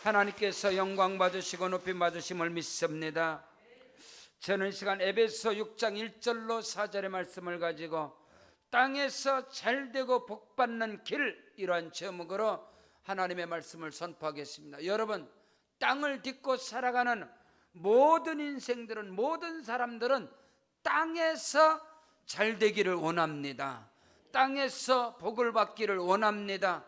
하나님께서 영광 받으시고 높임 받으심을 믿습니다. 저는 이 시간 에베소 6장 1절로 4절의 말씀을 가지고 땅에서 잘되고 복받는 길, 이러한 제목으로 하나님의 말씀을 선포하겠습니다. 여러분, 땅을 딛고 살아가는 모든 인생들은, 모든 사람들은 땅에서 잘되기를 원합니다. 땅에서 복을 받기를 원합니다.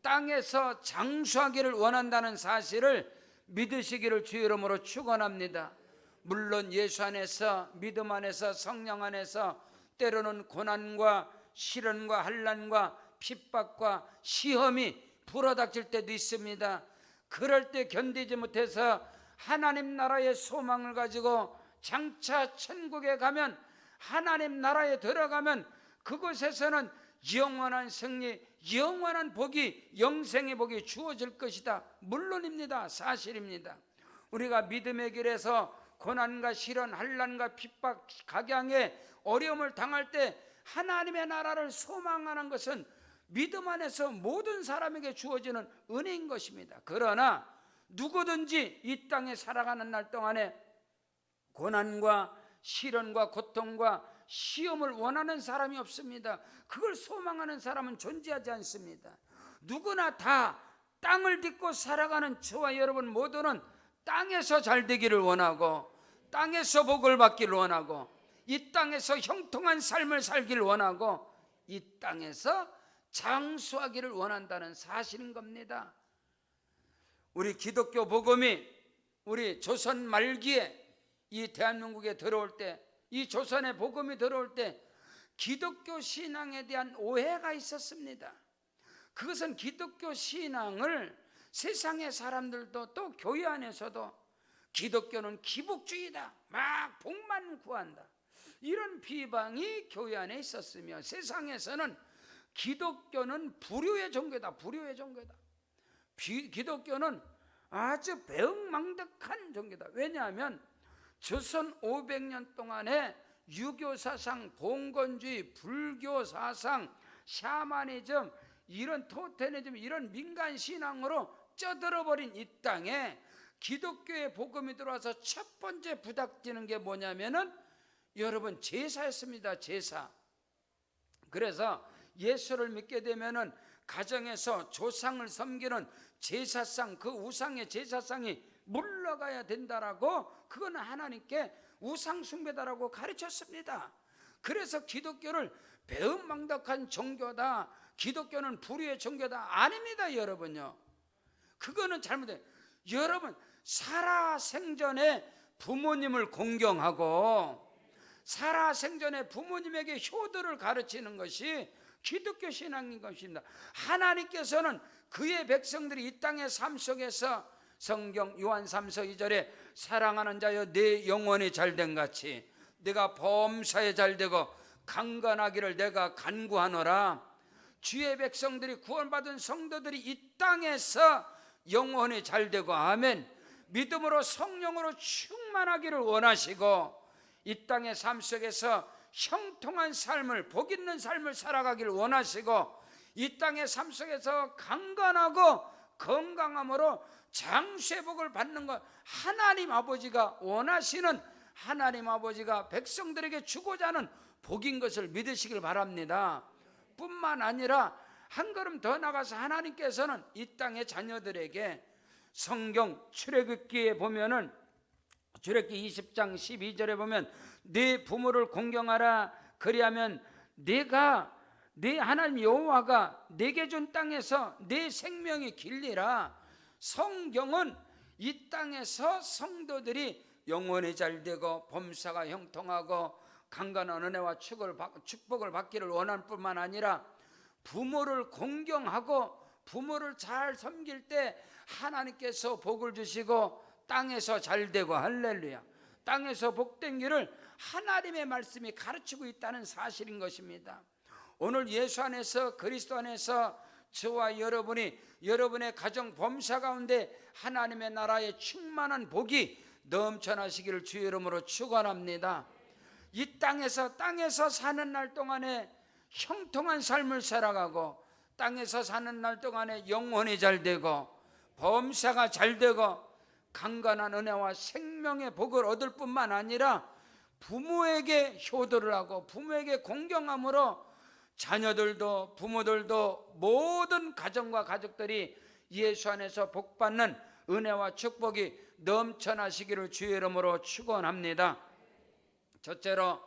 땅에서 장수하기를 원한다는 사실을 믿으시기를 주의 이름으로 축원합니다. 물론 예수 안에서, 믿음 안에서, 성령 안에서 때로는 고난과 시련과 환난과 핍박과 시험이 불어닥칠 때도 있습니다. 그럴 때 견디지 못해서 하나님 나라의 소망을 가지고 장차 천국에 가면, 하나님 나라에 들어가면 그곳에서는 영원한 승리, 영원한 복이, 영생의 복이 주어질 것이다. 물론입니다. 사실입니다. 우리가 믿음의 길에서 고난과 시련, 환난과 핍박, 각양의 어려움을 당할 때 하나님의 나라를 소망하는 것은 믿음 안에서 모든 사람에게 주어지는 은혜인 것입니다. 그러나 누구든지 이 땅에 살아가는 날 동안에 고난과 시련과 고통과 시험을 원하는 사람이 없습니다. 그걸 소망하는 사람은 존재하지 않습니다. 누구나 다 땅을 딛고 살아가는 저와 여러분 모두는 땅에서 잘 되기를 원하고, 땅에서 복을 받기를 원하고, 이 땅에서 형통한 삶을 살기를 원하고, 이 땅에서 장수하기를 원한다는 사실인 겁니다. 우리 기독교 복음이 우리 조선 말기에 이 대한민국에 들어올 때, 이 조선의 복음이 들어올 때 기독교 신앙에 대한 오해가 있었습니다. 그것은 기독교 신앙을 세상의 사람들도, 또 교회 안에서도 기독교는 기복주의다, 막 복만 구한다, 이런 비방이 교회 안에 있었으며, 세상에서는 기독교는 불효의 종교다, 불효의 종교다, 기독교는 아주 배은망덕한 종교다. 왜냐하면 조선 500년 동안에 유교 사상, 봉건주의, 불교 사상, 샤머니즘, 이런 토테니즘, 이런 민간 신앙으로 쪄들어버린 이 땅에 기독교의 복음이 들어와서 첫 번째 부닥치는 게 뭐냐면은 여러분, 제사였습니다. 제사. 그래서 예수를 믿게 되면은 가정에서 조상을 섬기는 제사상, 그 우상의 제사상이 물러가야 된다라고, 그거는 하나님께 우상숭배다라고 가르쳤습니다. 그래서 기독교를 배은망덕한 종교다, 기독교는 불의의 종교다, 아닙니다. 여러분요, 그거는 잘못돼요. 여러분, 살아생전에 부모님을 공경하고 살아생전에 부모님에게 효도를 가르치는 것이 기독교 신앙인 것입니다. 하나님께서는 그의 백성들이 이 땅의 삶 속에서, 성경 요한 3서 2절에 사랑하는 자여 내 영혼이 잘된 같이 내가 범사에 잘되고 강건하기를 내가 간구하노라. 주의 백성들이, 구원받은 성도들이 이 땅에서 영혼이 잘되고, 아멘, 믿음으로 성령으로 충만하기를 원하시고, 이 땅의 삶 속에서 형통한 삶을, 복 있는 삶을 살아가기를 원하시고, 이 땅의 삶 속에서 강건하고 건강함으로 장수의 복을 받는 것, 하나님 아버지가 원하시는, 하나님 아버지가 백성들에게 주고자 하는 복인 것을 믿으시길 바랍니다. 뿐만 아니라 한 걸음 더 나가서 하나님께서는 이 땅의 자녀들에게, 성경 출애굽기에 보면은, 출애굽기 20장 12절에 보면 네 부모를 공경하라, 그리하면 내가, 네 하나님 여호와가 내게 준 땅에서 내 생명이 길리라. 성경은 이 땅에서 성도들이 영혼이 잘되고 범사가 형통하고 강건한 은혜와 축복을 받기를 원할 뿐만 아니라, 부모를 공경하고 부모를 잘 섬길 때 하나님께서 복을 주시고 땅에서 잘되고, 할렐루야, 땅에서 복된 길을 하나님의 말씀이 가르치고 있다는 사실인 것입니다. 오늘 예수 안에서, 그리스도 안에서 저와 여러분이, 여러분의 가정 범사 가운데 하나님의 나라의 충만한 복이 넘쳐나시기를 주의 이름으로 축원합니다. 이 땅에서 사는 날 동안에 형통한 삶을 살아가고, 땅에서 사는 날 동안에 영혼이 잘되고 범사가 잘 되고 강건한 은혜와 생명의 복을 얻을 뿐만 아니라 부모에게 효도를 하고 부모에게 공경함으로 자녀들도 부모들도 모든 가정과 가족들이 예수 안에서 복받는 은혜와 축복이 넘쳐나시기를 주의 이름으로 축원합니다. 첫째로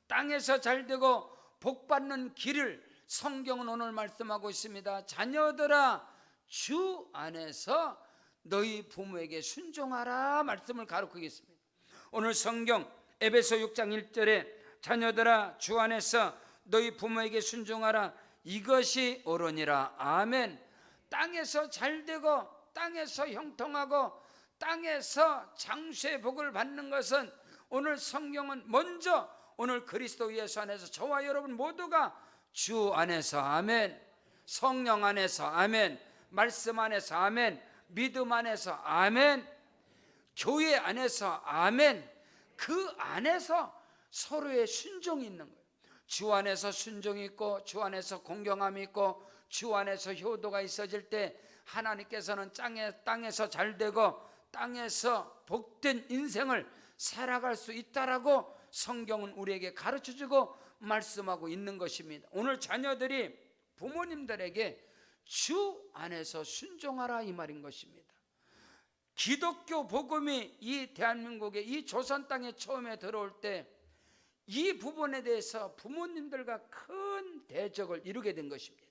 땅에서 잘되고 복받는 길을 성경은 오늘 말씀하고 있습니다. 자녀들아 주 안에서 너희 부모에게 순종하라 말씀을 가르치겠습니다. 오늘 성경 에베소 6장 1절에 자녀들아 주 안에서 너희 부모에게 순종하라 이것이 옳으니라. 아멘. 땅에서 잘되고 땅에서 형통하고 땅에서 장수의 복을 받는 것은 오늘 성경은 먼저 오늘 그리스도 예수 안에서 저와 여러분 모두가 주 안에서 아멘, 성령 안에서 아멘, 말씀 안에서 아멘, 믿음 안에서 아멘, 교회 안에서 아멘, 그 안에서 서로의 순종이 있는 거예요. 주 안에서 순종이 있고 주 안에서 공경함이 있고 주 안에서 효도가 있어질 때 하나님께서는 땅에서 잘되고 땅에서 복된 인생을 살아갈 수 있다라고 성경은 우리에게 가르쳐주고 말씀하고 있는 것입니다. 오늘 자녀들이 부모님들에게 주 안에서 순종하라 이 말인 것입니다. 기독교 복음이 이 대한민국에 이 조선 땅에 처음에 들어올 때 이 부분에 대해서 부모님들과 큰 대적을 이루게 된 것입니다.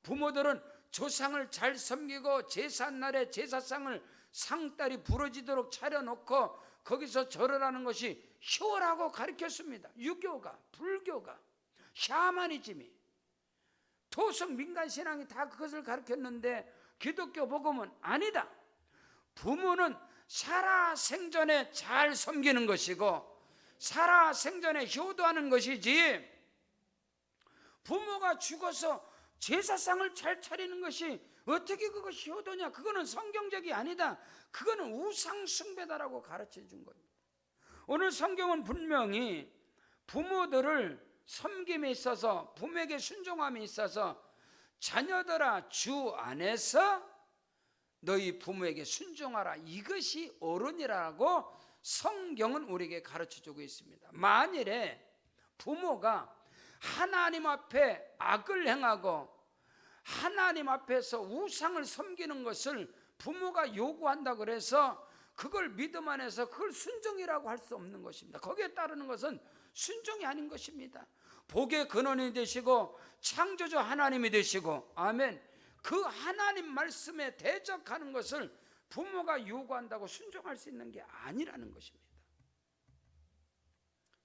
부모들은 조상을 잘 섬기고 제삿날에 제사상을 상다리 부러지도록 차려놓고 거기서 절을 하는 것이 효라고 가르쳤습니다. 유교가, 불교가, 샤머니즘이, 토속 민간신앙이 다 그것을 가르쳤는데 기독교 복음은 아니다. 부모는 살아생전에 잘 섬기는 것이고 살아생전에 효도하는 것이지 부모가 죽어서 제사상을 잘 차리는 것이 어떻게 그것이 효도냐? 그거는 성경적이 아니다. 그거는 우상숭배다라고 가르쳐 준 겁니다. 오늘 성경은 분명히 부모들을 섬김에 있어서 부모에게 순종함에 있어서 자녀들아 주 안에서 너희 부모에게 순종하라 이것이 옳으니라고 성경은 우리에게 가르쳐주고 있습니다. 만일에 부모가 하나님 앞에 악을 행하고 하나님 앞에서 우상을 섬기는 것을 부모가 요구한다고 그래서 그걸 믿음 안에서 그걸 순종이라고 할 수 없는 것입니다. 거기에 따르는 것은 순종이 아닌 것입니다. 복의 근원이 되시고 창조주 하나님이 되시고 아멘, 그 하나님 말씀에 대적하는 것을 부모가 요구한다고 순종할 수 있는 게 아니라는 것입니다.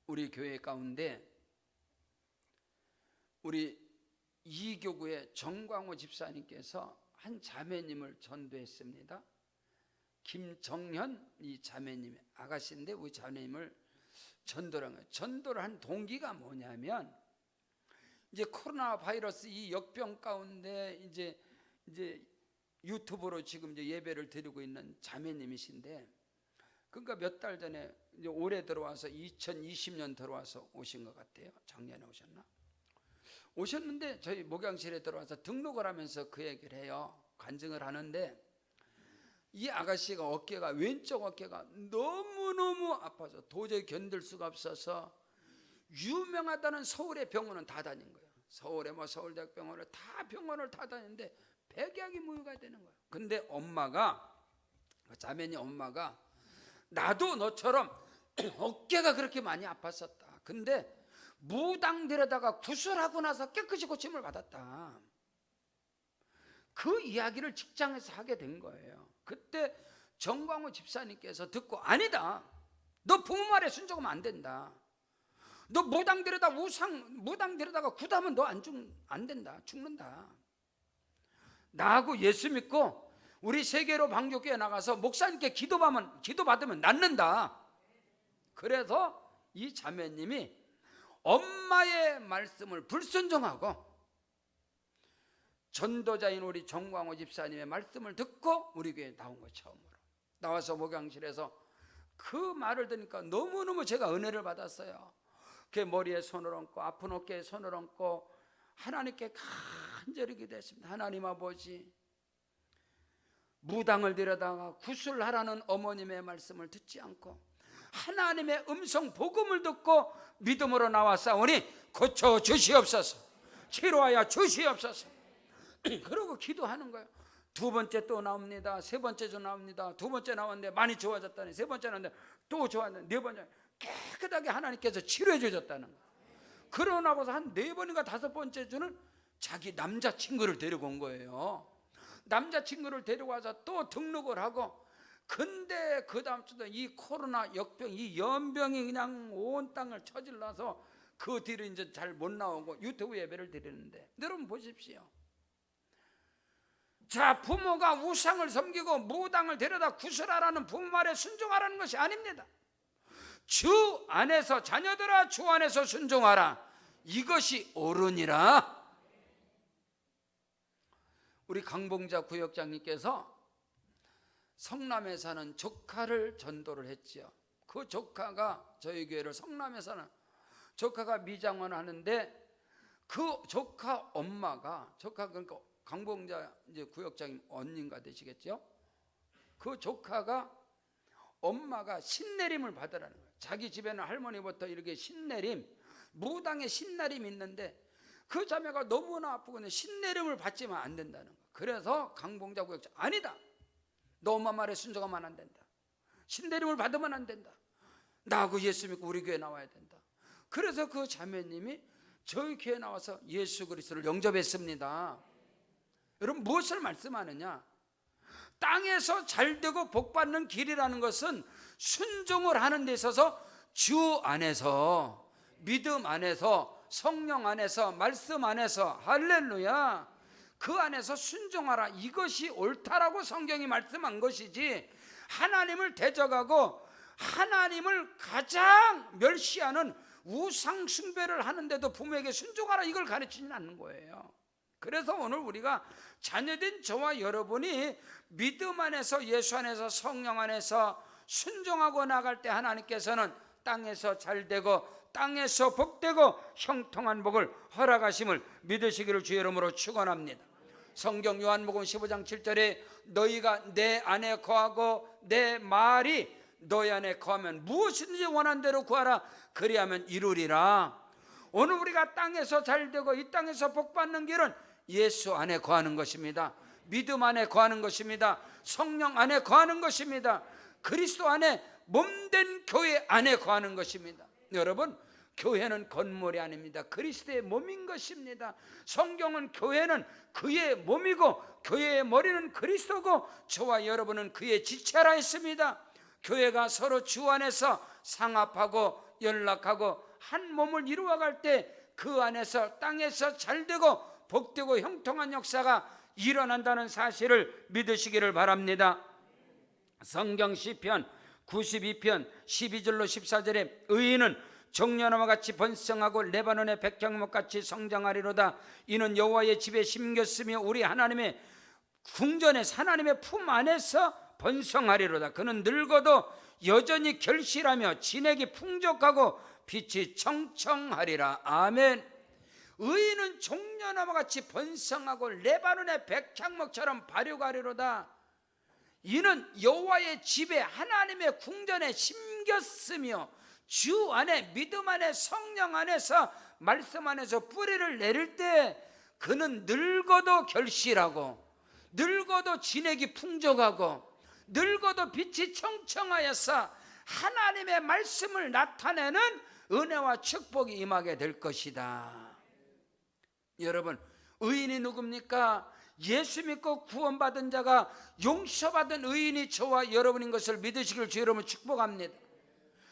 우리 교회 가운데 우리 이교구의 정광호 집사님께서 한 자매님을 전도했습니다. 김정현 이 자매님 아가씨인데 우리 자매님을 전도를 한 거예요. 전도를 한 동기가 뭐냐면 이제 코로나 바이러스 이 역병 가운데 이제 유튜브로 지금 이제 예배를 드리고 있는 자매님이신데 그러니까 몇 달 전에 이제 올해 들어와서 2020년 들어와서 오신 것 같아요. 작년에 오셨나? 오셨는데 저희 목양실에 들어와서 등록을 하면서 그 얘기를 해요. 간증을 하는데 이 아가씨가 어깨가 왼쪽 어깨가 너무너무 아파서 도저히 견딜 수가 없어서 유명하다는 서울의 병원은 다 다닌 거예요. 서울에 뭐 서울대학병원을 다 병원을 다 다니는데 백약이 무효가 되는 거예요. 근데 엄마가 자매니 엄마가 나도 너처럼 어깨가 그렇게 많이 아팠었다. 근데 무당 데려다가 구술하고 나서 깨끗이 고침을 받았다. 그 이야기를 직장에서 하게 된 거예요. 그때 정광호 집사님께서 듣고 아니다. 너 부모 말에 순종하면 안 된다. 너 무당 데려다가 구다면 너 안 된다. 죽는다. 나하고 예수 믿고 우리 세계로 방교교회 나가서 목사님께 기도받으면 낫는다. 그래서 이 자매님이 엄마의 말씀을 불순종하고 전도자인 우리 정광호 집사님의 말씀을 듣고 우리 교회에 나온 거예요. 처음으로 나와서 목양실에서 그 말을 들으니까 너무너무 제가 은혜를 받았어요. 그 머리에 손을 얹고 아픈 어깨에 손을 얹고 하나님께 간절히 기도했습니다. 하나님 아버지, 무당을 데려다가 구술하라는 어머님의 말씀을 듣지 않고 하나님의 음성 복음을 듣고 믿음으로 나왔사오니 고쳐 주시옵소서, 치료하여 주시옵소서. 그러고 기도하는 거예요. 두 번째 또 나옵니다. 세 번째도 나옵니다. 두 번째 나왔는데 많이 좋아졌다니, 세 번째 나왔는데 또 좋아졌는데, 네 번째 깨끗하게 하나님께서 치료해 주셨다는 거예요. 그러고 나서 한 네 번인가 다섯 번째 주는 자기 남자친구를 데리고 온 거예요. 남자친구를 데리고 와서 또 등록을 하고, 근데 그 다음 주도 이 코로나 역병, 이 연병이 그냥 온 땅을 쳐질러서 그 뒤로 이제 잘 못 나오고 유튜브 예배를 드리는데, 여러분 보십시오. 자, 부모가 우상을 섬기고 무당을 데려다 구슬하라는 부모 말에 순종하라는 것이 아닙니다. 주 안에서, 자녀들아 주 안에서 순종하라, 이것이 옳으니라. 우리 강봉자 구역장님께서 성남에 사는 조카를 전도를 했지요. 그 조카가 저희 교회를, 성남에 사는 조카가 미장원 하는데, 그 조카 엄마가, 조카 그러니까 강봉자 이제 구역장님 언니가 되시겠죠. 그 조카가, 엄마가 신내림을 받으라는 거예요. 자기 집에는 할머니부터 이렇게 신내림, 무당의 신내림이 있는데 그 자매가 너무나 아프고 신내림을 받지만 안 된다는 거예요. 그래서 강봉자 구역장, 아니다, 너 엄마 말에 순종하면 안 된다, 신내림을 받으면 안 된다, 나하고 예수 믿고 우리 교회 나와야 된다. 그래서 그 자매님이 저희 교회 나와서 예수 그리스도를 영접했습니다. 여러분 무엇을 말씀하느냐? 땅에서 잘되고 복받는 길이라는 것은 순종을 하는 데 있어서 주 안에서, 믿음 안에서, 성령 안에서, 말씀 안에서, 할렐루야, 그 안에서 순종하라, 이것이 옳다라고 성경이 말씀한 것이지, 하나님을 대적하고 하나님을 가장 멸시하는 우상 숭배를 하는데도 부모에게 순종하라, 이걸 가르치지는 않는 거예요. 그래서 오늘 우리가 자녀된 저와 여러분이 믿음 안에서, 예수 안에서, 성령 안에서 순종하고 나갈 때 하나님께서는 땅에서 잘되고 땅에서 복되고 형통한 복을 허락하심을 믿으시기를 주의 이름으로 축원합니다. 성경 요한복음 15장 7절에 너희가 내 안에 거하고 내 말이 너희 안에 거하면 무엇이든지 원하는 대로 구하라, 그리하면 이루리라. 오늘 우리가 땅에서 잘되고 이 땅에서 복받는 길은 예수 안에 거하는 것입니다. 믿음 안에 거하는 것입니다. 성령 안에 거하는 것입니다. 그리스도 안에 몸된 교회 안에 거하는 것입니다. 여러분, 교회는 건물이 아닙니다. 그리스도의 몸인 것입니다. 성경은 교회는 그의 몸이고 교회의 머리는 그리스도고 저와 여러분은 그의 지체라 했습니다. 교회가 서로 주 안에서 상합하고 연락하고 한 몸을 이루어갈 때 그 안에서 땅에서 잘되고 복되고 형통한 역사가 일어난다는 사실을 믿으시기를 바랍니다. 성경 시편 92편 12절로 14절에 의인은 종려나무와 같이 번성하고 레바논의 백향목같이 성장하리로다. 이는 여호와의 집에 심겼으며 우리 하나님의 궁전에 하나님의 품 안에서 번성하리로다. 그는 늙어도 여전히 결실하며 진액이 풍족하고 빛이 청청하리라. 아멘. 의인은 종려나무와 같이 번성하고 레바논의 백향목처럼 발효하리로다. 이는 여호와의 집에 하나님의 궁전에 심겼으며 주 안에, 믿음 안에, 성령 안에서, 말씀 안에서 뿌리를 내릴 때 그는 늙어도 결실하고 늙어도 진액이 풍족하고 늙어도 빛이 청청하여서 하나님의 말씀을 나타내는 은혜와 축복이 임하게 될 것이다. 여러분, 의인이 누굽니까? 예수 믿고 구원받은 자가, 용서받은 의인이 저와 여러분인 것을 믿으시길 주 여러분 축복합니다.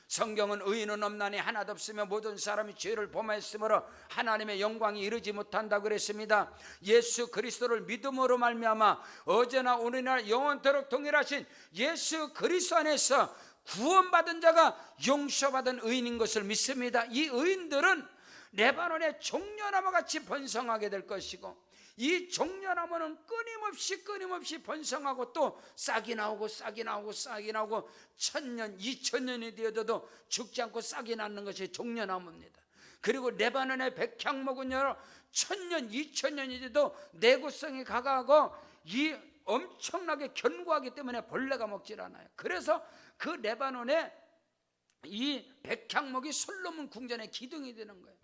성경은 의인은 없나니 하나도 없으며 모든 사람이 죄를 범하였으므로 하나님의 영광이 이르지 못한다고 그랬습니다. 예수 그리스도를 믿음으로 말미암아 어제나 오늘날 영원토록 동일하신 예수 그리스도 안에서 구원받은 자가 용서받은 의인인 것을 믿습니다. 이 의인들은 레바논의 종려나무 같이 번성하게 될 것이고, 이 종려나무는 끊임없이 번성하고 또 싹이 나오고 싹이 나오고 싹이 나오고 1000년 2000년이 되어도 죽지 않고 싹이 나는 것이 종려나무입니다. 그리고 레바논의 백향목은 1000년 2000년이 돼도 내구성이 강하고 이 엄청나게 견고하기 때문에 벌레가 먹질 않아요. 그래서 그 레바논에 이 백향목이 솔로몬 궁전의 기둥이 되는 거예요.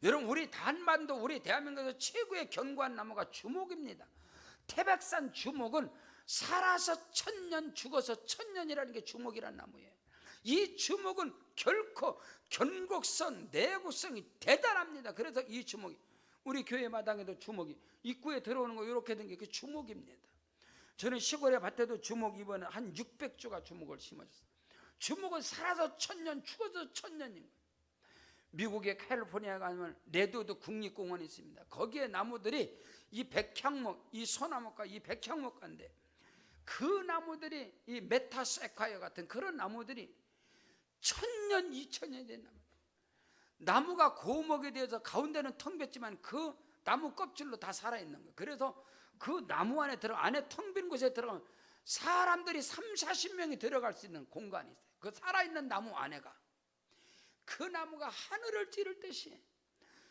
여러분, 우리 한반도, 우리 대한민국에서 최고의 견고한 나무가 주목입니다. 태백산 주목은 살아서 1000년, 죽어서 1000년이라는 게 주목이라는 나무예요. 이 주목은 결코 견고성, 내구성이 대단합니다. 그래서 이 주목이, 우리 교회 마당에도 주목이, 입구에 들어오는 거 이렇게 된 게 그 주목입니다. 저는 시골의 밭에도 주목, 이번에 한 600주가 주목을 심어줬어요. 주목은 살아서 1000년, 죽어서 1000년인 거예요. 미국의 캘리포니아 가면 레드우드 국립공원이 있습니다. 거기에 나무들이 이 백향목, 이 소나무과 이 백향목과인데, 그 나무들이 이 메타세콰이어 같은 그런 나무들이 1000년, 2000년이 된 나무. 나무가 고목이 되어서 가운데는 텅 빈지만 그 나무 껍질로 다 살아있는 거예요. 그래서 그 나무 안에 안에 텅 빈 곳에 들어가면 사람들이 30-40명이 들어갈 수 있는 공간이 있어요. 그 살아있는 나무 안에가. 그 나무가 하늘을 찌를 듯이.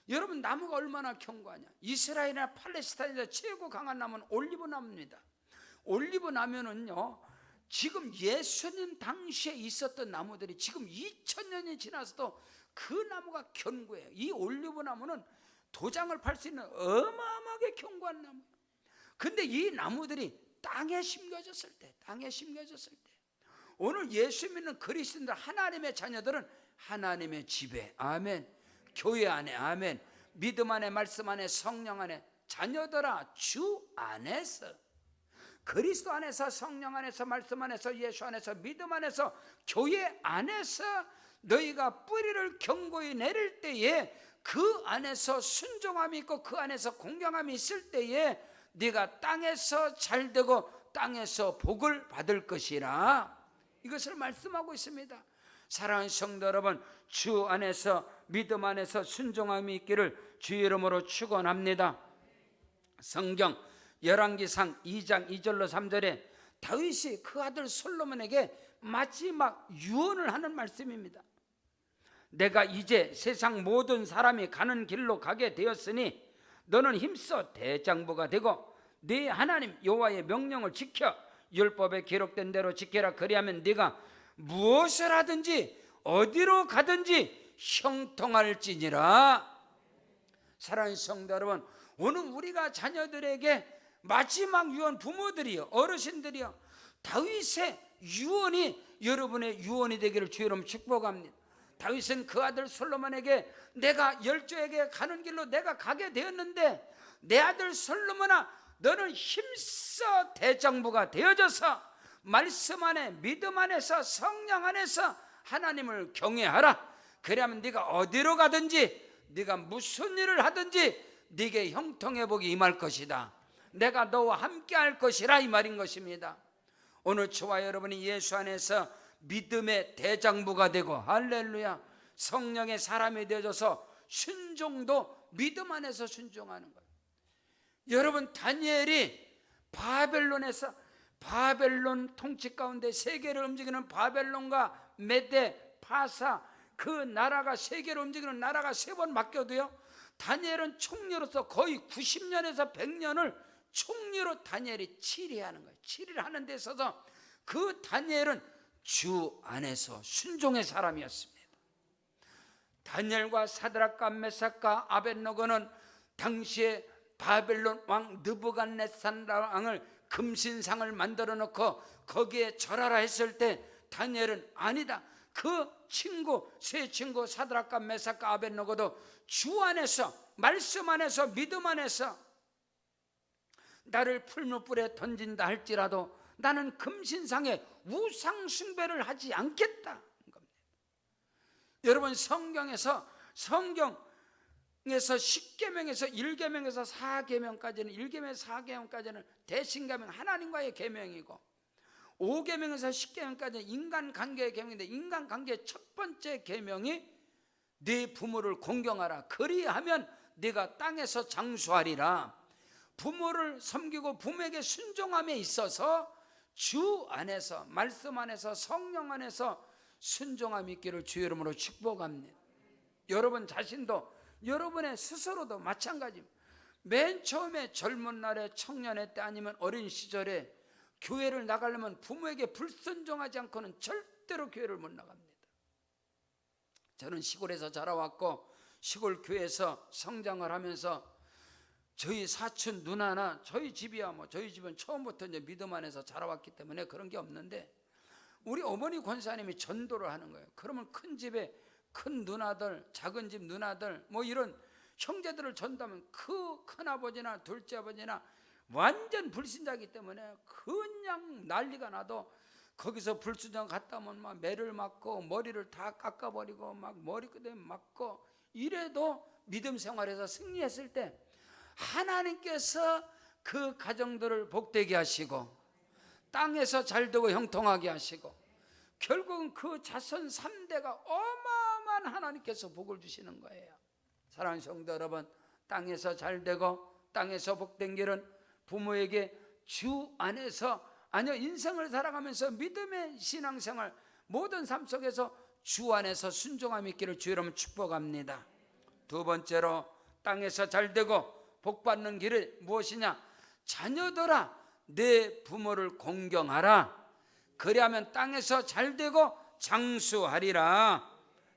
여러분, 나무가 얼마나 견고하냐. 이스라엘이나 팔레스타인에서 최고 강한 나무는 올리브 나무입니다. 올리브 나무는요, 지금 예수님 당시에 있었던 나무들이 지금 2000년이 지나서도 그 나무가 견고해요. 이 올리브 나무는 도장을 팔 수 있는 어마어마하게 견고한 나무예요. 근데 이 나무들이 땅에 심겨졌을 때, 오늘 예수 믿는 그리스도인들, 하나님의 자녀들은 하나님의 집에, 아멘, 교회 안에, 아멘, 믿음 안에, 말씀 안에, 성령 안에, 자녀들아 주 안에서, 그리스도 안에서, 성령 안에서, 말씀 안에서, 예수 안에서, 믿음 안에서, 교회 안에서 너희가 뿌리를 견고히 내릴 때에 그 안에서 순종함이 있고 그 안에서 공경함이 있을 때에 네가 땅에서 잘되고 땅에서 복을 받을 것이라, 이것을 말씀하고 있습니다. 사랑하는 성도 여러분, 주 안에서, 믿음 안에서 순종함이 있기를 주 이름으로 축원합니다. 성경 열왕기상 2장 2절로 3절에 다윗이 그 아들 솔로몬에게 마지막 유언을 하는 말씀입니다. 내가 이제 세상 모든 사람이 가는 길로 가게 되었으니 너는 힘써 대장부가 되고 네 하나님 여호와의 명령을 지켜 율법에 기록된 대로 지켜라. 그리하면 네가 무엇을 하든지 어디로 가든지 형통할지니라. 사랑하는 성도 여러분, 오늘 우리가 자녀들에게 마지막 유언, 부모들이요, 어르신들이요, 다윗의 유언이 여러분의 유언이 되기를 주 이름 축복합니다. 다윗은 그 아들 솔로몬에게 내가 열조에게 가는 길로 내가 가게 되었는데 내 아들 솔로몬아, 너는 힘써 대장부가 되어져서 말씀 안에, 믿음 안에서, 성령 안에서 하나님을 경외하라. 그러면 네가 어디로 가든지, 네가 무슨 일을 하든지 네게 형통의 복이 임할 것이다. 내가 너와 함께 할 것이라, 이 말인 것입니다. 오늘 저와 여러분이 예수 안에서 믿음의 대장부가 되고, 할렐루야, 성령의 사람이 되어져서 순종도 믿음 안에서 순종하는 거예요. 여러분, 다니엘이 바벨론에서, 바벨론 통치 가운데 세계를 움직이는 바벨론과 메데, 파사, 그 나라가, 세계를 움직이는 나라가 3번 맡겨도요, 다니엘은 총리로서 거의 90년에서 100년을 총리로 다니엘이 치리하는 거예요. 치리를 하는 데 있어서 그 다니엘은 주 안에서 순종의 사람이었습니다. 다니엘과 사드락과 메삭과 아벳노고는 당시에 바벨론 왕 느부갓네살 왕을 금신상을 만들어 놓고 거기에 절하라 했을 때 다니엘은 아니다, 그 친구, 세 친구 사드락과 메삭과 아벳노고도 주 안에서, 말씀 안에서, 믿음 안에서 나를 풀무불에 던진다 할지라도 나는 금신상에 우상 숭배를 하지 않겠다. 여러분, 성경에서 10계명에서 1계명에서 4계명까지는, 1계명에서 4계명까지는 대신계명, 하나님과의 계명이고, 5계명에서 10계명까지는 인간관계의 계명인데, 인간관계의 첫 번째 계명이 네 부모를 공경하라. 그리하면 네가 땅에서 장수하리라. 부모를 섬기고 부모에게 순종함에 있어서 주 안에서, 말씀 안에서, 성령 안에서 순종함이 있기를 주 이름으로 축복합니다. 여러분 자신도, 여러분의 스스로도 마찬가지입니다. 맨 처음에 젊은 날에 청년의 때 아니면 어린 시절에 교회를 나가려면 부모에게 불순종하지 않고는 절대로 교회를 못 나갑니다. 저는 시골에서 자라왔고 시골 교회에서 성장을 하면서 저희 사촌 누나나 저희 집이야 뭐 저희 집은 처음부터 이제 믿음 안에서 자라왔기 때문에 그런 게 없는데 우리 어머니 권사님이 전도를 하는 거예요. 그러면 큰 집에 큰 누나들, 작은 집 누나들 뭐 이런 형제들을 전도하면 그 큰아버지나 둘째 아버지나 완전 불신자이기 때문에 그냥 난리가 나도 거기서 불순종 갔다 오면 막 매를 맞고 머리를 다 깎아버리고 막 머리끄댕이 맞고 이래도 믿음 생활에서 승리했을 때 하나님께서 그 가정들을 복되게 하시고 땅에서 잘되고 형통하게 하시고 결국은 그 자손 3대가 어마어마한 하나님께서 복을 주시는 거예요. 사랑하는 성도 여러분, 땅에서 잘되고 땅에서 복된 길은 부모에게 주 안에서 인생을 살아가면서 믿음의 신앙생활 모든 삶 속에서 주 안에서 순종함이 있기를 주의 이름으로 축복합니다. 두 번째로 땅에서 잘되고 복받는 길은 무엇이냐? 자녀들아 내 부모를 공경하라. 그리하면 땅에서 잘되고 장수하리라.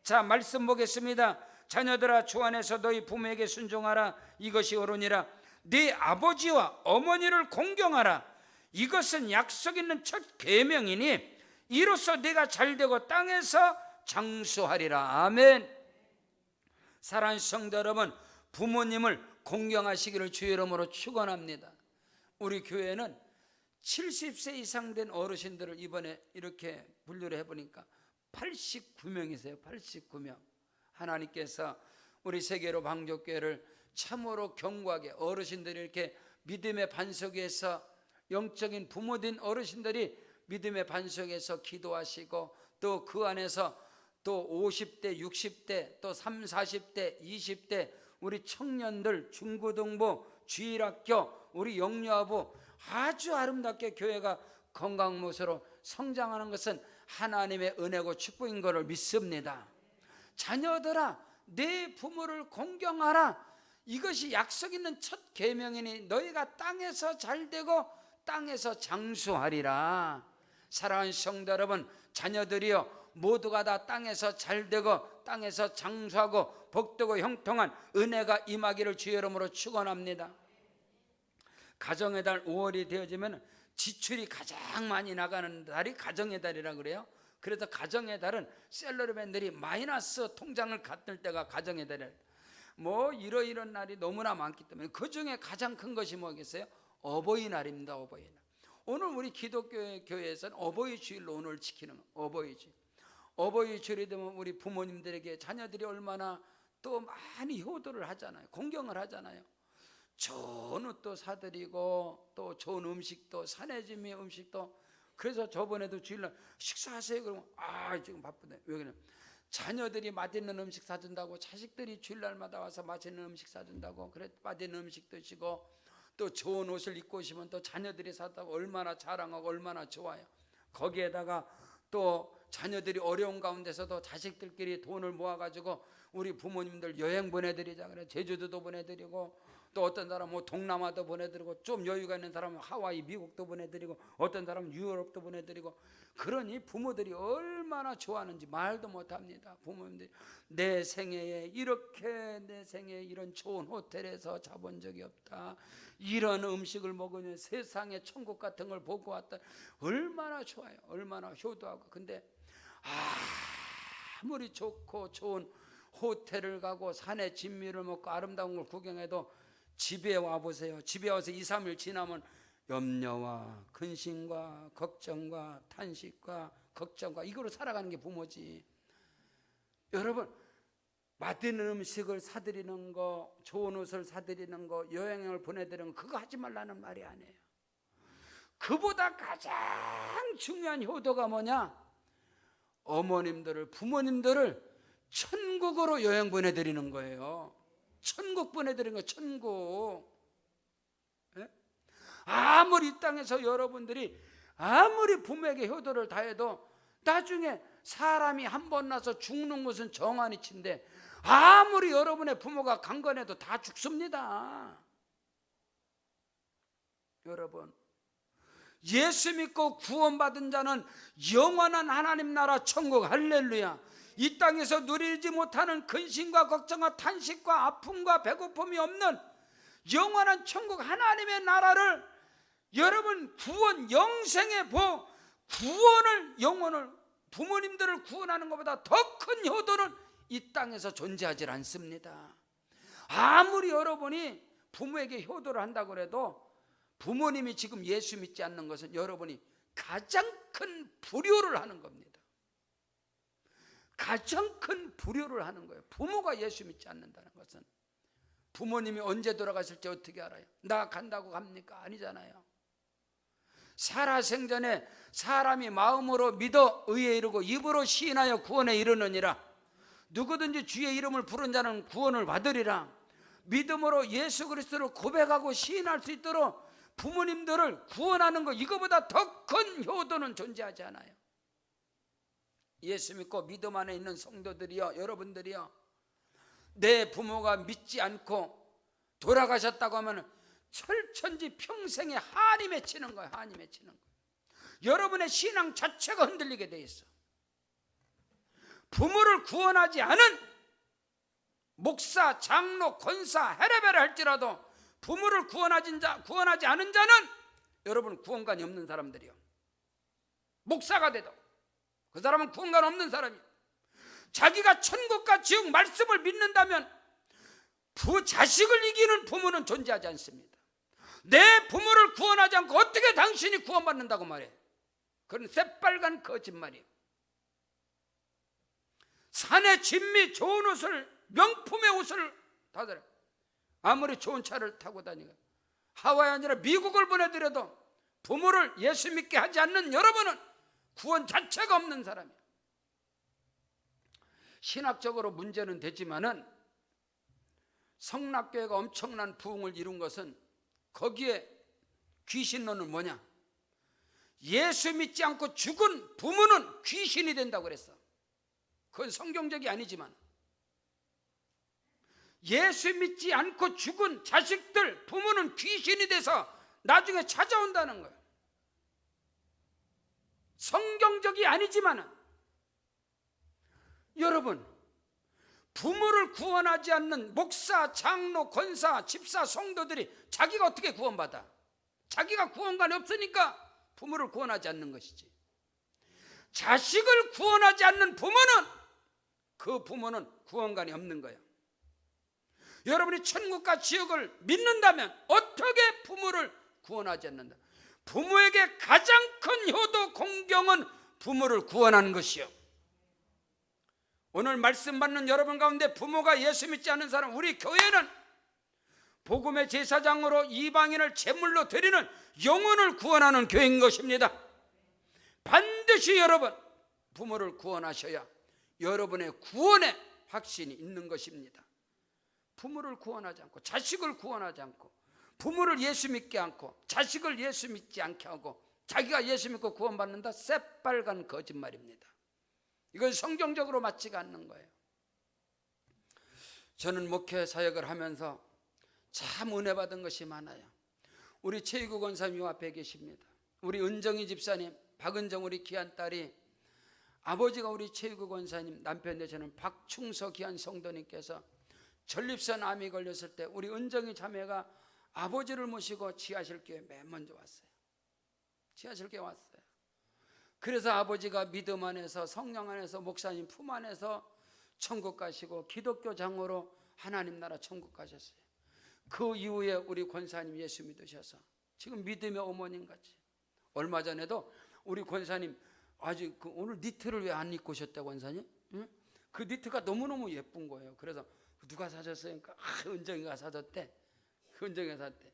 자, 말씀 보겠습니다. 자녀들아 주 안에서 너희 부모에게 순종하라. 이것이 옳으니라. 네 아버지와 어머니를 공경하라. 이것은 약속 있는 첫 계명이니 이로써 네가 잘되고 땅에서 장수하리라. 아멘. 사랑하는 성도 여러분, 부모님을 공경하시기를 주의 이름으로 축원합니다. 우리 교회는 70세 이상 된 어르신들을 이번에 이렇게 분류를 해보니까 89명이세요. 89명. 하나님께서 우리 세계로 방족교회를 참으로 견고하게 어르신들이 이렇게 믿음의 반석에서 영적인 부모된 어르신들이 믿음의 반석에서 기도하시고 또 그 안에서 또 50대 60대 또 30, 40대 20대 우리 청년들 중고등부 주일학교 우리 영유아부 아주 아름답게 교회가 건강모습으로 성장하는 것은 하나님의 은혜고 축복인 것을 믿습니다. 자녀들아 내 부모를 공경하라. 이것이 약속 있는 첫 계명이니 너희가 땅에서 잘되고 땅에서 장수하리라. 사랑하는 성도 여러분, 자녀들이여 모두가 다 땅에서 잘되고 땅에서 장수하고 복되고 형통한 은혜가 임하기를 주의 이름으로 축원합니다. 가정의 달 5월이 되어지면 지출이 가장 많이 나가는 달이 가정의 달이라 그래요. 그래서 가정의 달은 셀러리맨들이 마이너스 통장을 갖을 때가 가정의 달이에요. 뭐 이런 날이 너무나 많기 때문에 그 중에 가장 큰 것이 뭐겠어요? 어버이날입니다. 어버이날. 오늘 우리 기독교 교회에서는 어버이 주일로 오늘 지키는 어버이 주일. 어버이 주일이 되면 우리 부모님들에게 자녀들이 얼마나 또 많이 효도를 하잖아요. 공경을 하잖아요. 좋은 옷도 사드리고 또 좋은 음식도 산해짐의 음식도. 그래서 저번에도 주일날 식사하세요. 그러면 지금 바쁘네. 여기는 자녀들이 맛있는 음식 사준다고 자식들이 주일날마다 와서 맛있는 음식 사준다고 그래 맛있는 음식 드시고 또 좋은 옷을 입고 오시면 또 자녀들이 사다고 얼마나 자랑하고 얼마나 좋아요. 거기에다가 또 자녀들이 어려운 가운데서도 자식들끼리 돈을 모아가지고 우리 부모님들 여행 보내드리자 그래. 제주도도 보내드리고 또 어떤 사람은 뭐 동남아도 보내드리고 좀 여유가 있는 사람은 하와이 미국도 보내드리고 어떤 사람은 유럽도 보내드리고 그러니 부모들이 얼마나 좋아하는지 말도 못합니다. 부모님들이 내 생애에 이런 좋은 호텔에서 자본 적이 없다. 이런 음식을 먹으면 세상에 천국 같은 걸 보고 왔다. 얼마나 좋아요. 얼마나 효도하고. 근데 아무리 좋고 좋은 호텔을 가고 산에 진미를 먹고 아름다운 걸 구경해도 집에 와보세요. 집에 와서 2, 3일 지나면 염려와 근심과 걱정과 탄식과 걱정과 이거로 살아가는 게 부모지. 여러분 맛있는 음식을 사드리는 거, 좋은 옷을 사드리는 거, 여행을 보내드리는 거 그거 하지 말라는 말이 아니에요. 그보다 가장 중요한 효도가 뭐냐? 어머님들을 부모님들을 천국으로 여행 보내드리는 거예요. 천국 보내드리는 거예요. 천국. 예? 아무리 이 땅에서 여러분들이 아무리 부모에게 효도를 다해도 나중에 사람이 한 번 나서 죽는 것은 정한이치인데 아무리 여러분의 부모가 강건해도 다 죽습니다. 여러분, 예수 믿고 구원받은 자는 영원한 하나님 나라 천국, 할렐루야. 이 땅에서 누리지 못하는 근심과 걱정과 탄식과 아픔과 배고픔이 없는 영원한 천국 하나님의 나라를, 여러분 구원, 영생의 복, 구원을, 영혼을, 부모님들을 구원하는 것보다 더 큰 효도는 이 땅에서 존재하지 않습니다. 아무리 여러분이 부모에게 효도를 한다고 해도 부모님이 지금 예수 믿지 않는 것은 여러분이 가장 큰 불효를 하는 겁니다. 가장 큰 불효를 하는 거예요. 부모가 예수 믿지 않는다는 것은. 부모님이 언제 돌아가실지 어떻게 알아요? 나 간다고 갑니까? 아니잖아요. 살아생전에 사람이 마음으로 믿어 의에 이르고 입으로 시인하여 구원에 이르느니라. 누구든지 주의 이름을 부른 자는 구원을 받으리라. 믿음으로 예수 그리스도를 고백하고 시인할 수 있도록 부모님들을 구원하는 것, 이거보다 더 큰 효도는 존재하지 않아요. 예수 믿고 믿음 안에 있는 성도들이요, 여러분들이요, 내 부모가 믿지 않고 돌아가셨다고 하면 철천지 평생에 한이 맺히는 거예요. 한이 맺히는 거예요. 여러분의 신앙 자체가 흔들리게 돼 있어. 부모를 구원하지 않은 목사, 장로, 권사, 헤레베를 할지라도 부모를 구원하지 않은 자는 여러분 구원관이 없는 사람들이요. 목사가 돼도 그 사람은 구원관 없는 사람이에요. 자기가 천국과 지옥 말씀을 믿는다면 자식을 이기는 부모는 존재하지 않습니다. 내 부모를 구원하지 않고 어떻게 당신이 구원받는다고 말해? 그건 새빨간 거짓말이에요. 산의 진미, 좋은 옷을, 명품의 옷을 다들, 아무리 좋은 차를 타고 다니고 하와이 아니라 미국을 보내드려도 부모를 예수 믿게 하지 않는 여러분은 구원 자체가 없는 사람이에요. 신학적으로 문제는 되지만은 성락교회가 엄청난 부흥을 이룬 것은 거기에 귀신론은 뭐냐? 예수 믿지 않고 죽은 부모는 귀신이 된다고 그랬어. 그건 성경적이 아니지만 예수 믿지 않고 죽은 자식들, 부모는 귀신이 돼서 나중에 찾아온다는 거예요. 성경적이 아니지만 여러분, 부모를 구원하지 않는 목사, 장로, 권사, 집사, 성도들이 자기가 어떻게 구원받아? 자기가 구원관이 없으니까 부모를 구원하지 않는 것이지. 자식을 구원하지 않는 부모는, 그 부모는 구원관이 없는 거예요. 여러분이 천국과 지옥을 믿는다면 어떻게 부모를 구원하지 않는다? 부모에게 가장 큰 효도, 공경은 부모를 구원하는 것이요. 오늘 말씀 받는 여러분 가운데 부모가 예수 믿지 않는 사람, 우리 교회는 복음의 제사장으로 이방인을 제물로 드리는 영혼을 구원하는 교회인 것입니다. 반드시 여러분 부모를 구원하셔야 여러분의 구원에 확신이 있는 것입니다. 부모를 구원하지 않고 자식을 구원하지 않고 부모를 예수 믿게 않고 자식을 예수 믿지 않게 하고 자기가 예수 믿고 구원받는다? 새빨간 거짓말입니다. 이건 성경적으로 맞지가 않는 거예요. 저는 목회 사역을 하면서 참 은혜 받은 것이 많아요. 우리 최희구 권사님 앞에 계십니다. 우리 은정희 집사님, 박은정 우리 귀한 딸이, 아버지가 우리 최희구 권사님, 남편 되시는 박충서 귀한 성도님께서 전립선 암이 걸렸을 때 우리 은정희 자매가 아버지를 모시고 지하실교회 맨 먼저 왔어요. 지하실교회 왔어요. 그래서 아버지가 믿음 안에서, 성령 안에서, 목사님 품 안에서 천국 가시고 기독교 장로로 하나님 나라 천국 가셨어요. 그 이후에 우리 권사님 예수 믿으셔서 지금 믿음의 어머님 같이. 얼마 전에도 우리 권사님 아직 오늘 니트를 왜 안 입고 오셨다고, 권사님? 응? 그 니트가 너무너무 예쁜 거예요. 그래서 누가 사셨어요? 그러니까 은정이가 사줬대. 은정이가 샀대.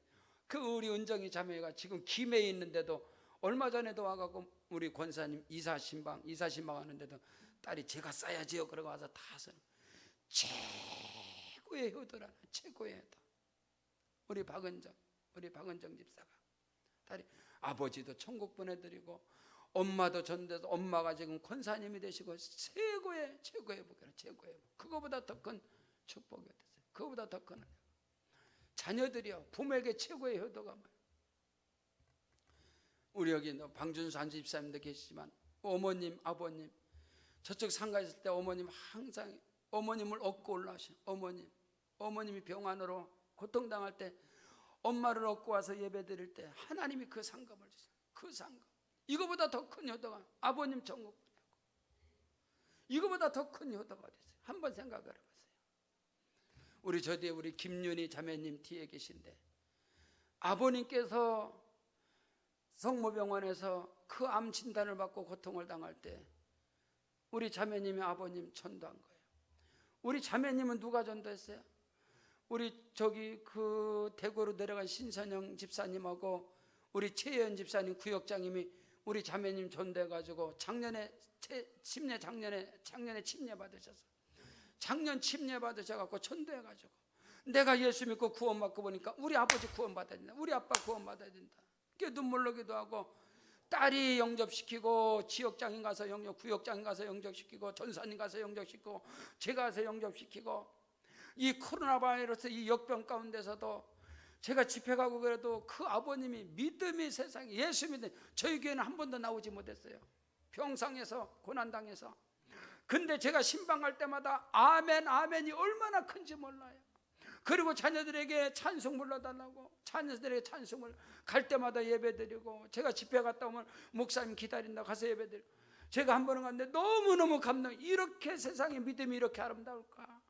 그 우리 은정이 자매가 지금 김해에 있는데도 얼마 전에도 와가지고 우리 권사님 이사신방 하는데도 딸이 제가 싸야지요. 그러고 와서 다 써. 최고의 효도라는, 최고의 효도. 우리 박은정 집사가 딸이 아버지도 천국 보내드리고 엄마도 전돼서 엄마가 지금 권사님이 되시고 최고의 복이라, 최고의 복. 그거보다 더 큰 축복이 됐어요. 그거보다 더 큰. 자녀들이요, 부모에게 최고의 효도가 뭐예요? 우리 여기 방준수 한지 집사님도 계시지만 어머님, 아버님, 저쪽 상가에 있을 때 어머님 항상 어머님을 업고 올라오신 어머님이 병환으로 고통당할 때 엄마를 업고 와서 예배 드릴 때 하나님이 그 상급을 주세요. 그 상급, 이거보다 더 큰 효도가 아버님 천국, 이거보다 더 큰 효도가 됐어요. 한번 생각을 해보세요. 우리 저 뒤에 우리 김윤희 자매님 뒤에 계신데 아버님께서 성모병원에서 그 암 진단을 받고 고통을 당할 때 우리 자매님이 아버님 전도한 거예요. 우리 자매님은 누가 전도했어요? 우리 저기 그 대구로 내려간 신선영 집사님하고 우리 최혜연 집사님 구역장님이 우리 자매님 전도해가지고 작년에 침례 받으셔서 작년 침례 받으셔갖고 전도해가지고 내가 예수 믿고 구원받고 보니까 우리 아버지 구원받아야 된다, 우리 아빠 구원받아야 된다. 눈물 나기도 하고 딸이 영접시키고 지역장인 가서 구역장인 가서 영접시키고 전사님 가서 영접시키고 제가 가서 영접시키고 이 코로나 바이러스 이 역병 가운데서도 제가 집회 가고 그래도 그 아버님이 믿음이 세상에 예수 믿는 저희 교회는 한 번도 나오지 못했어요. 병상에서 고난당해서. 근데 제가 신방갈 때마다 아멘 아멘이 얼마나 큰지 몰라요. 그리고 자녀들에게 찬송 불러달라고 자녀들에게 찬송을 갈 때마다 예배드리고 제가 집회 갔다 오면 목사님 기다린다 가서 예배드리고 제가 한 번은 갔는데 너무너무 감동. 이렇게 세상에 믿음이 이렇게 아름다울까?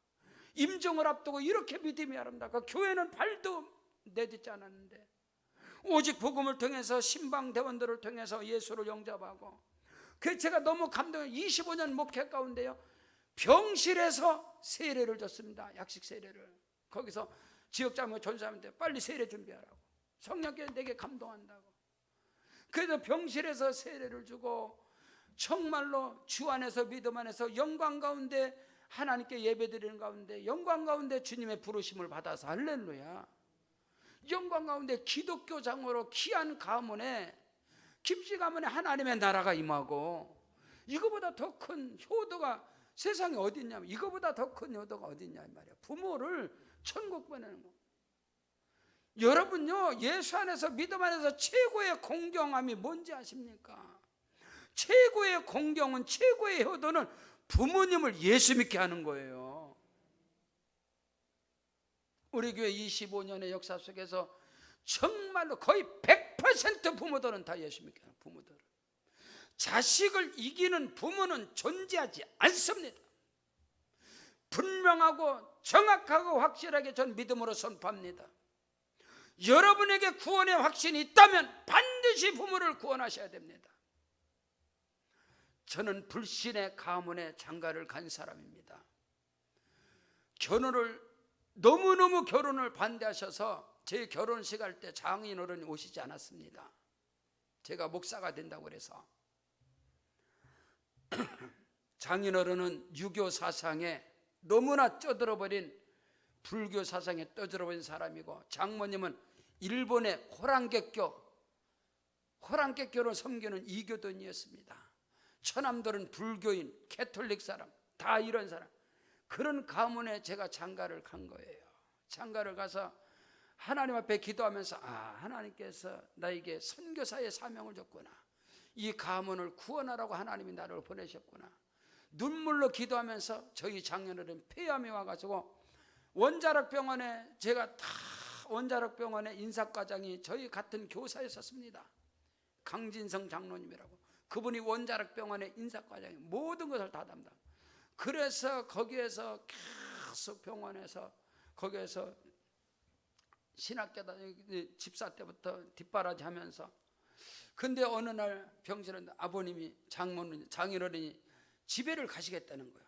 임종을 앞두고 이렇게 믿음이 아름다울까? 교회는 발도 내딛지 않았는데 오직 복음을 통해서 신방대원들을 통해서 예수를 영접하고 그 제가 너무 감동해요. 25년 목회 가운데요 병실에서 세례를 줬습니다. 약식 세례를. 거기서 지역장로 전사님한테 빨리 세례 준비하라고, 성령께서 내게 감동한다고. 그래서 병실에서 세례를 주고 정말로 주 안에서 믿음 안에서 영광 가운데 하나님께 예배드리는 가운데 영광 가운데 주님의 부르심을 받아서 할렐루야. 영광 가운데 기독교 장로로 귀한 가문에 김씨 가문에 하나님의 나라가 임하고 이거보다 더 큰 효도가 세상에 어디 있냐면 이거보다 더 큰 효도가 어디 있냐 말이야. 부모를 천국 보내는 거. 여러분요 예수 안에서 믿음 안에서 최고의 공경함이 뭔지 아십니까? 최고의 공경은 최고의 효도는 부모님을 예수 믿게 하는 거예요. 우리 교회 25년의 역사 속에서 정말로 거의 100% 부모들은 다 예수 믿게 하는 부모들. 자식을 이기는 부모는 존재하지 않습니다. 분명하고 정확하고 확실하게 전 믿음으로 선포합니다. 여러분에게 구원의 확신이 있다면 반드시 부모를 구원하셔야 됩니다. 저는 불신의 가문의 장가를 간 사람입니다. 너무너무 결혼을 반대하셔서 제 결혼식 할 때 장인어른이 오시지 않았습니다. 제가 목사가 된다고 그래서. 장인어른은 유교 사상에 너무나 쩌들어버린 불교 사상에 떠들어버린 사람이고 장모님은 일본의 호랑객교를 섬기는 이교도인이었습니다. 처남들은 불교인, 캐톨릭 사람, 다 이런 사람. 그런 가문에 제가 장가를 간 거예요. 장가를 가서 하나님 앞에 기도하면서 하나님께서 나에게 선교사의 사명을 줬구나. 이 가문을 구원하라고 하나님이 나를 보내셨구나. 눈물로 기도하면서 저희 장녀들은 폐암이 와가지고 원자력병원에 제가 다 원자력병원의 인사과장이 저희 같은 교사였었습니다. 강진성 장로님이라고. 그분이 원자력병원의 인사과장이 모든 것을 다 담당. 그래서 거기에서 계속 병원에서 거기에서 신학교다 집사 때부터 뒷바라지 하면서 근데 어느 날 병실은 아버님이 장인어른이 집에를 가시겠다는 거예요.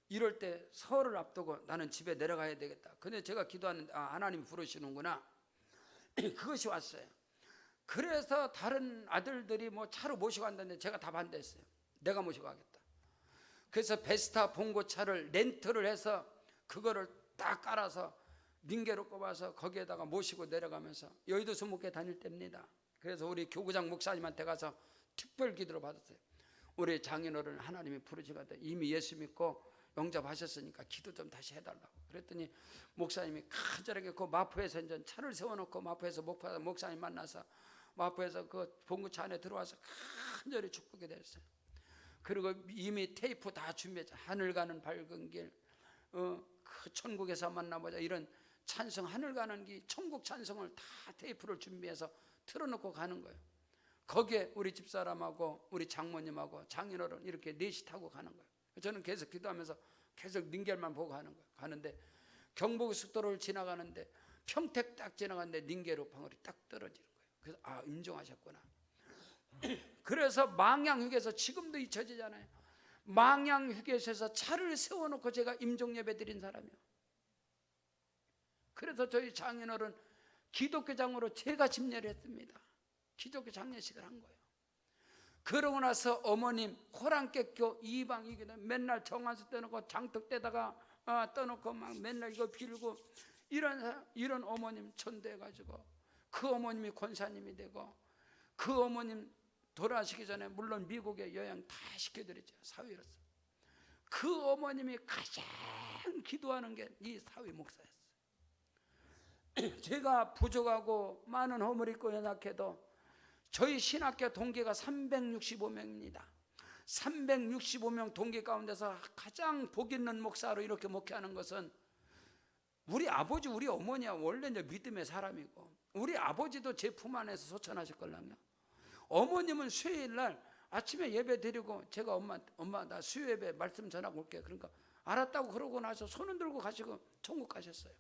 이럴 때 설을 앞두고 나는 집에 내려가야 되겠다. 근데 제가 기도하는데 하나님 부르시는구나. 그것이 왔어요. 그래서 다른 아들들이 뭐 차로 모시고 간다는데 제가 다 반대했어요. 내가 모시고 가겠다. 그래서 베스타 봉고차를 렌트를 해서 그거를 딱 깔아서 링게로 꼽아서 거기에다가 모시고 내려가면서 여의도 수목회 다닐 때입니다. 그래서 우리 교구장 목사님한테 가서 특별 기도를 받았어요. 우리 장인어른 하나님이 부르시거든. 이미 예수 믿고 영접하셨으니까 기도 좀 다시 해달라고. 그랬더니 목사님이 간절하게 그 마포에서 이제 차를 세워놓고 마포에서 목사님 만나서 마포에서 그 봉구차 안에 들어와서 간절히 축복이 됐어요. 그리고 이미 테이프 다 준비했죠. 하늘 가는 밝은 길, 그 천국에서 만나보자, 이런 찬송, 하늘 가는 길, 천국 찬송을 다 테이프를 준비해서 틀어놓고 가는 거예요. 거기에 우리 집사람하고 우리 장모님하고 장인어른 이렇게 넷이 타고 가는 거예요. 저는 계속 기도하면서 계속 닌겔만 보고 가는 거예요. 가는데 경부고속도로를 지나가는데 평택 딱 지나가는데 닌겔로 방울이 딱 떨어지는 거예요. 그래서 임종하셨구나. 그래서 망향휴게소 지금도 잊혀지잖아요. 망향휴게소에서 차를 세워놓고 제가 임종예배 드린 사람이요. 그래서 저희 장인어른 기독교장으로 제가 집례를 했습니다. 기독교 장례식을 한 거예요. 그러고 나서 어머님 호랑깨교 이방이기도 맨날 정한수 떼놓고 장독 떼다가 떠놓고 막 맨날 이거 빌고 이런 어머님 천대해가지고 그 어머님이 권사님이 되고, 그 어머님 돌아가시기 전에 물론 미국에 여행 다 시켜드렸죠. 사위로서. 그 어머님이 가장 기도하는 게 이 사위 목사였어요. 제가 부족하고 많은 허물 있고 연약해도 저희 신학교 동기가 365명입니다. 365명 동기 가운데서 가장 복 있는 목사로 이렇게 목회하는 것은 우리 아버지 우리 어머니야 원래 이제 믿음의 사람이고, 우리 아버지도 제 품 안에서 소천하셨걸랑요. 어머님은 수요일날 아침에 예배 드리고 제가 엄마 나 수요 예배 말씀 전하고 올게, 그러니까 알았다고 그러고 나서 손 흔들고 가시고 천국 가셨어요.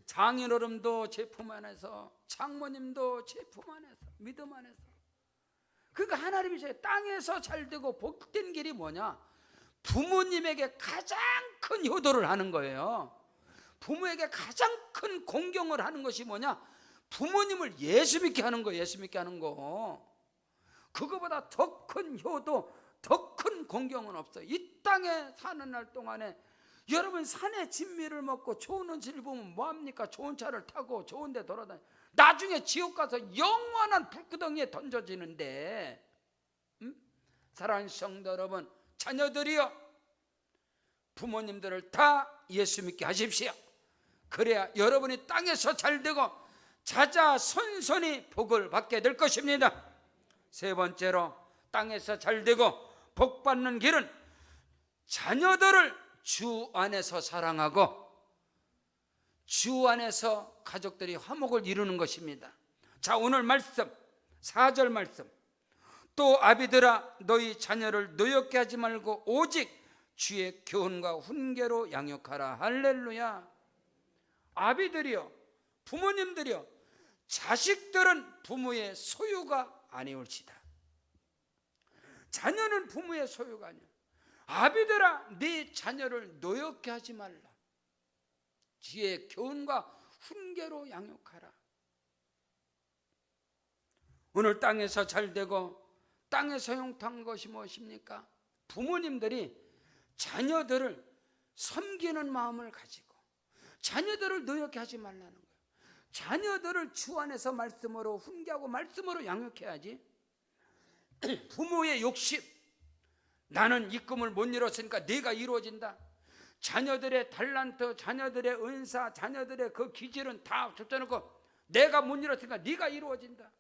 장인어른도 제 품 안에서, 장모님도 제 품 안에서, 믿음 안에서. 그러니까 하나님이 제 땅에서 잘되고 복된 길이 뭐냐? 부모님에게 가장 큰 효도를 하는 거예요. 부모에게 가장 큰 공경을 하는 것이 뭐냐? 부모님을 예수 믿게 하는 거예요. 예수 믿게 하는 거. 그거보다 더 큰 효도, 더 큰 공경은 없어요. 이 땅에 사는 날 동안에 여러분 산에 진미를 먹고 좋은 옷을 입으면 뭐합니까? 좋은 차를 타고 좋은 데 돌아다니, 나중에 지옥 가서 영원한 불구덩이에 던져지는데, 사랑하는 성도 여러분, 자녀들이여 부모님들을 다 예수 믿게 하십시오. 그래야 여러분이 땅에서 잘되고 자자손손이 복을 받게 될 것입니다. 세 번째로 땅에서 잘되고 복받는 길은 자녀들을 주 안에서 사랑하고 주 안에서 가족들이 화목을 이루는 것입니다. 자, 오늘 말씀 4절 말씀, 또 아비들아 너희 자녀를 노엽게 하지 말고 오직 주의 교훈과 훈계로 양육하라. 할렐루야. 아비들이요, 부모님들이요, 자식들은 부모의 소유가 아니올지다. 자녀는 부모의 소유가 아니야. 아비들아 네 자녀를 노엽게 하지 말라. 주의 교훈과 훈계로 양육하라. 오늘 땅에서 잘되고 땅에서 형통한 것이 무엇입니까? 부모님들이 자녀들을 섬기는 마음을 가지고 자녀들을 노엽게 하지 말라는 거예요. 자녀들을 주 안에서 말씀으로 훈계하고 말씀으로 양육해야지. 부모의 욕심, 나는 이 꿈을 못 이뤘으니까 네가 이루어진다. 자녀들의 달란트, 자녀들의 은사, 자녀들의 그 기질은 다 줬다놓고 내가 못 이뤘으니까 네가 이루어진다.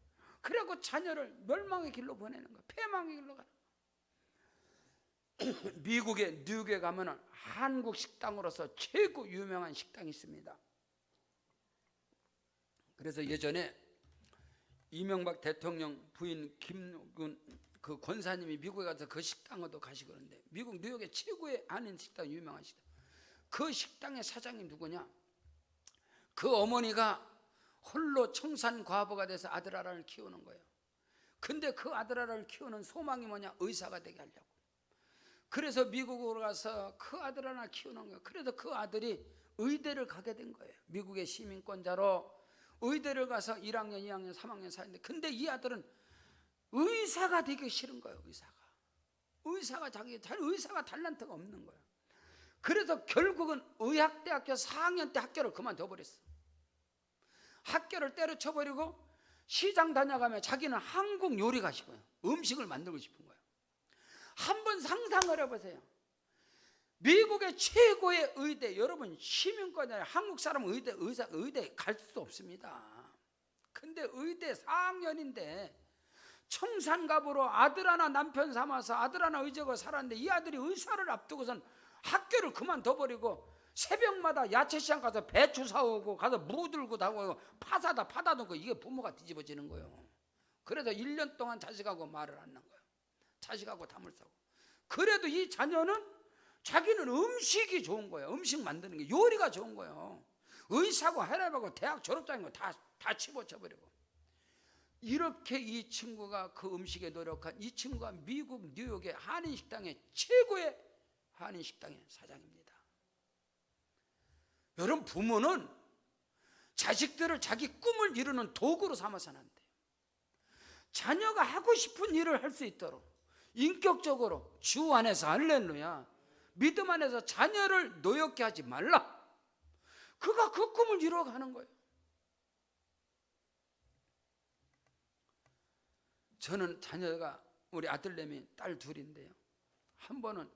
그래갖고 자녀를 멸망의 길로 보내는 거야. 패망의 길로 가는 거야. 미국의 뉴욕에 가면은 한국 식당으로서 최고 유명한 식당이 있습니다. 그래서 예전에 이명박 대통령 부인 김군 그 권사님이 미국에 가서 그 식당에도 가시고 그러는데, 미국 뉴욕의 최고의 아는 식당, 유명한 식당, 그 식당의 사장이 누구냐? 그 어머니가 홀로 청산 과부가 돼서 아들 하나를 키우는 거예요. 근데 그 아들 하나를 키우는 소망이 뭐냐? 의사가 되게 하려고. 그래서 미국으로 가서 그 아들 하나 키우는 거예요. 그래서 그 아들이 의대를 가게 된 거예요. 미국의 시민권자로 의대를 가서 1학년, 2학년, 3학년 사는데, 근데 이 아들은 의사가 되기 싫은 거예요. 의사가 의사가 달란트가 없는 거예요. 그래서 결국은 의학대학교 4학년 때 학교를 그만둬 버렸어. 학교를 때려쳐버리고 시장 다녀가면 자기는 한국 요리가시고요, 음식을 만들고 싶은 거예요. 한번 상상을 해보세요. 미국의 최고의 의대, 여러분 시민권자예요. 한국 사람 의대 갈 수 없습니다. 근데 의대 4학년인데 청산갑으로 아들 하나 남편 삼아서 아들 하나 의적을 살았는데 이 아들이 의사를 앞두고선 학교를 그만둬버리고 새벽마다 야채시장 가서 배추 사오고 가서 무 들고 다오고 파사다 파다 놓고 이게 부모가 뒤집어지는 거예요. 그래서 1년 동안 자식하고 말을 안 한 거예요. 자식하고 담을 싸고. 그래도 이 자녀는 자기는 음식이 좋은 거예요. 음식 만드는 게 요리가 좋은 거예요. 의사고 해라고 대학 졸업장인 거 다 집어쳐버리고. 이렇게 이 친구가 그 음식에 노력한 이 친구가 미국 뉴욕의 한인식당의 최고의 한인식당의 사장입니다. 여러분, 부모는 자식들을 자기 꿈을 이루는 도구로 삼아서는 안 돼요. 자녀가 하고 싶은 일을 할 수 있도록 인격적으로 주 안에서 할렐루야 믿음 안에서 자녀를 노엽게 하지 말라. 그가 그 꿈을 이루어가는 거예요. 저는 자녀가 우리 아들내미 딸 둘인데요, 한 번은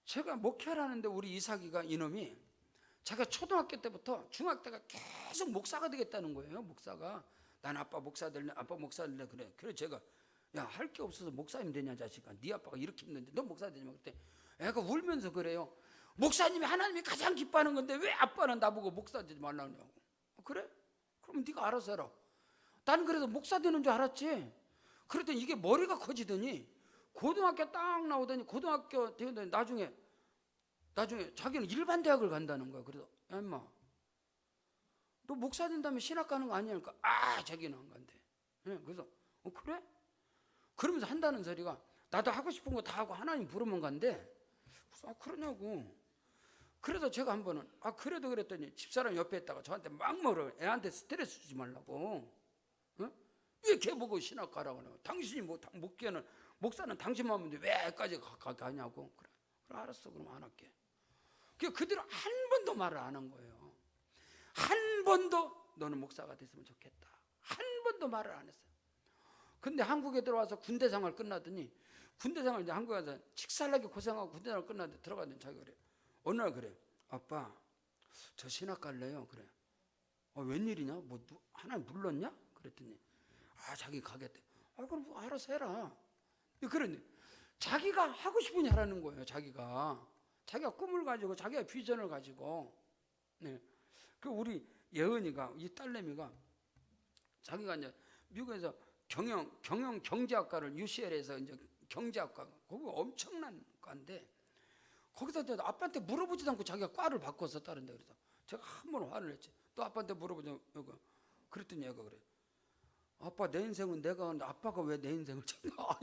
제가 목회를 하는데 우리 이삭이가 이놈이 자기가 초등학교 때부터 중학교 때가 계속 목사가 되겠다는 거예요. 목사가 난 아빠 목사 될래 그래. 그래서 제가 야, 할 게 없어서 목사님 되냐 자식아, 네 아빠가 이렇게 힘든데 너 목사 되냐. 그때 애가 울면서 그래요. 목사님이 하나님이 가장 기뻐하는 건데 왜 아빠는 나보고 목사 되지 말라고 하냐고. 그래? 그럼 네가 알아서 해라. 난 그래서 목사 되는 줄 알았지. 그랬더니 이게 머리가 커지더니 고등학교 딱 나오더니 고등학교 되더니 나중에 자기는 일반 대학을 간다는 거야. 그래서 야 임마, 너 목사 된다면 신학 가는 거 아니야? 그러니까 자기는 안 간대. 그래서 그래? 그러면서 한다는 소리가 나도 하고 싶은 거 다 하고 하나님 부르면 간대. 그래서 그러냐고. 그래서 제가 한 번은 그래도 그랬더니 집사람 옆에 있다가 저한테 막 뭐라 애한테 스트레스 주지 말라고. 왜 걔 보고 신학 가라고 하냐고. 당신이 못 깨는 목사는 당신만 하면 돼. 왜 애까지 가냐고. 그래 알았어, 그럼 안 할게. 그대로 한 번도 말을 안 한 거예요. 한 번도 너는 목사가 됐으면 좋겠다, 한 번도 말을 안 했어요. 근데 한국에 들어와서 군대 생활 끝나더니 군대 생활 이제 한국에 가서 칙살나게 고생하고 군대 생활 끝났는데 들어가더니 자기가 그래. 어느 날 그래. 아빠, 저 신학 갈래요. 그래. 웬일이냐? 뭐 하나님 불렀냐? 그랬더니 자기 가겠대. 그럼 뭐 알아서 해라. 그러니 자기가 하고 싶은 일 하라는 거예요. 자기가 꿈을 가지고 자기가 비전을 가지고. 네. 그 우리 예은이가, 이 딸내미가 자기가 이제 미국에서 경제학과를 UCL에서 이제 경제학과, 거기 엄청난 과인데 거기서 아빠한테 물어보지도 않고 자기가 과를 바꿨었다는데. 그래서 제가 한 번 화를 냈지. 또 아빠한테 물어보자. 그랬더니 얘가 그래. 아빠, 내 인생은 내가 하는데 아빠가 왜 내 인생을 챙겨?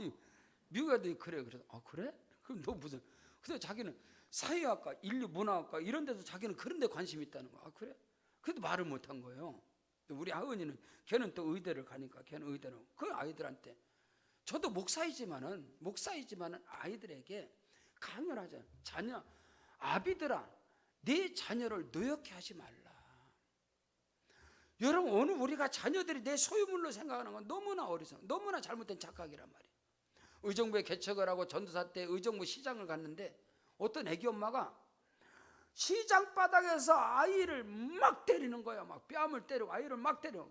미국 애들이 그래. 그래서 그래? 그럼 너 무슨? 그래서 자기는 사회학과, 인류문화학과 이런 데서 자기는 그런 데 관심이 있다는 거야. 그래? 그래도 말을 못한 거예요. 우리 아은이는 걔는 또 의대를 가니까 걔는 의대로 그 아이들한테, 저도 목사이지만은 아이들에게 강요를 하잖아요. 자녀, 아비들아, 내 자녀를 노엽게 하지 말라. 여러분, 오늘 우리가 자녀들이 내 소유물로 생각하는 건 너무나 어리석은, 너무나 잘못된 착각이란 말이에요. 의정부에 개척을 하고 전도사 때 의정부 시장을 갔는데 어떤 애기 엄마가 시장 바닥에서 아이를 막 때리는 거야. 막 뺨을 때리고 아이를 막 때려.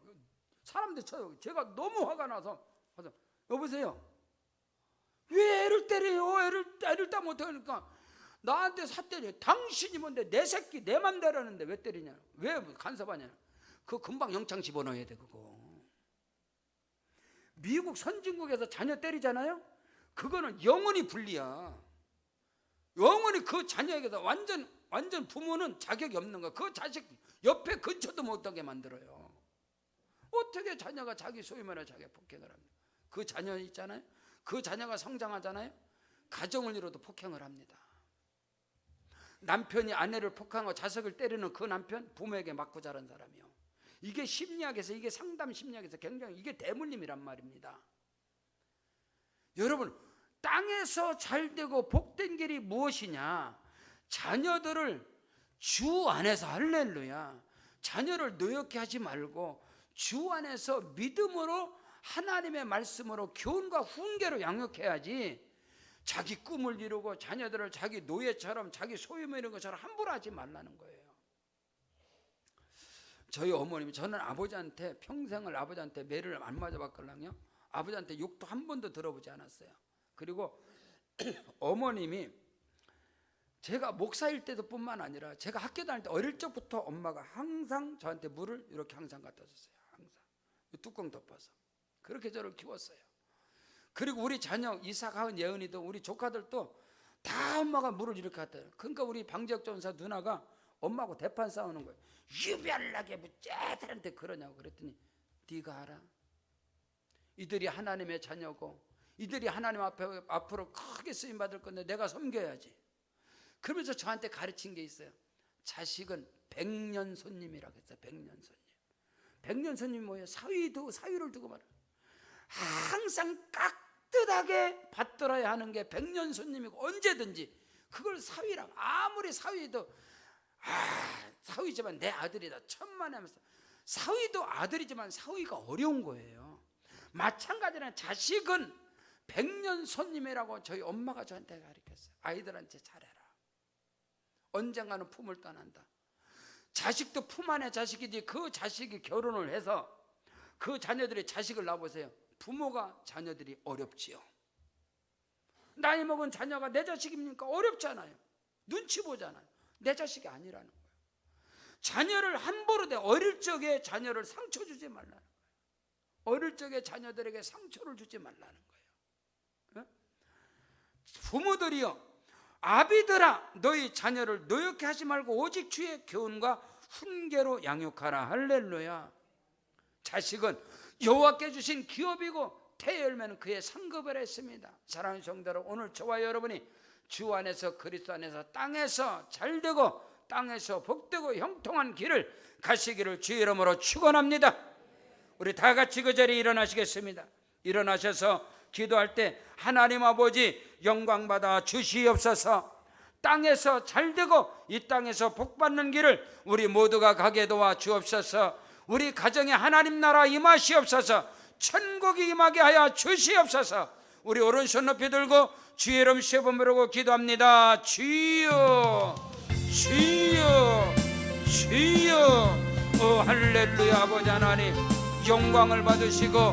사람들 쳐요. 제가 너무 화가 나서 여보세요, 왜 애를 때려요? 애를 따 못하니까 나한테 삿대려. 당신이 뭔데 내 새끼 내 맘대로 하는데 왜 때리냐, 왜 간섭하냐. 그거 금방 영창 집어넣어야 돼. 그거 미국 선진국에서 자녀 때리잖아요. 그거는 영원히 분리야. 영원히 그 자녀에게서 완전 부모는 자격이 없는 거야. 그 자식 옆에 근처도 못하게 만들어요. 어떻게 자녀가 자기 소유물에 자기 폭행을 합니까? 그 자녀 있잖아요. 그 자녀가 성장하잖아요. 가정을 이뤄도 폭행을 합니다. 남편이 아내를 폭행하고 자식을 때리는 그 남편, 부모에게 맞고 자란 사람이요. 이게 심리학에서, 이게 상담 심리학에서 굉장히, 이게 대물림이란 말입니다. 여러분, 땅에서 잘되고 복된 길이 무엇이냐? 자녀들을 주 안에서, 할렐루야, 자녀를 노엽게 하지 말고 주 안에서 믿음으로 하나님의 말씀으로 교훈과 훈계로 양육해야지, 자기 꿈을 이루고 자녀들을 자기 노예처럼 자기 소유물 이런 것처럼 함부로 하지 말라는 거예요. 저희 어머님이, 저는 아버지한테 평생을 아버지한테 매를 안 맞아봤걸랑요. 아버지한테 욕도 한 번도 들어보지 않았어요. 그리고 어머님이 제가 목사일 때도 뿐만 아니라 제가 학교 다닐 때 어릴 적부터 엄마가 항상 저한테 물을 이렇게 항상 갖다 줬어요. 항상 뚜껑 덮어서 그렇게 저를 키웠어요. 그리고 우리 자녀 이삭하은 예은이도 우리 조카들도 다 엄마가 물을 이렇게 갖다 줘요. 그러니까 우리 방지혁 전사 누나가 엄마하고 대판 싸우는 거예요. 유별나게 뭐 쟤들한테 그러냐고. 그랬더니 네가 알아? 이들이 하나님의 자녀고 이들이 하나님 앞으로 크게 쓰임받을 건데 내가 섬겨야지. 그러면서 저한테 가르친 게 있어요. 자식은 백년손님이라고 했어요. 백년손님. 백년손님이 뭐예요? 사위를 두고 말해요. 항상 깍듯하게 받들어야 하는 게 백년손님이고, 언제든지 그걸 사위랑, 아무리 사위도 사위지만 내 아들이다 천만에 하면서, 사위도 아들이지만 사위가 어려운 거예요. 마찬가지로 자식은 백년손님이라고 저희 엄마가 저한테 가르쳤어요. 아이들한테 잘해라. 언젠가는 품을 떠난다. 자식도 품 안에 자식이지. 그 자식이 결혼을 해서 그 자녀들이 자식을 낳아보세요. 부모가 자녀들이 어렵지요. 나이 먹은 자녀가 내 자식입니까? 어렵잖아요. 눈치 보잖아요. 내 자식이 아니라는 거예요. 자녀를 함부로 어릴 적에 자녀를 상처 주지 말라는 거예요. 어릴 적에 자녀들에게 상처를 주지 말라는 거예요. 부모들이요, 아비들아 너희 자녀를 노엽게 하지 말고 오직 주의 교훈과 훈계로 양육하라. 할렐루야. 자식은 여호와께 주신 기업이고 태의 열매는 그의 상급을 했습니다. 사랑하는 성도들, 오늘 저와 여러분이 주 안에서, 그리스도 안에서 땅에서 잘되고 땅에서 복되고 형통한 길을 가시기를 주의 이름으로 축원합니다. 우리 다 같이 그 자리에 일어나시겠습니다. 일어나셔서 기도할 때 하나님 아버지 영광 받아 주시옵소서. 땅에서 잘되고 이 땅에서 복받는 길을 우리 모두가 가게 도와 주옵소서. 우리 가정에 하나님 나라 임하시옵소서. 천국이 임하게 하여 주시옵소서. 우리 오른손 높이 들고 주의 이름 세 번 부르고 기도합니다. 주여 주여 주여. 할렐루야. 아버지 하나님 영광을 받으시고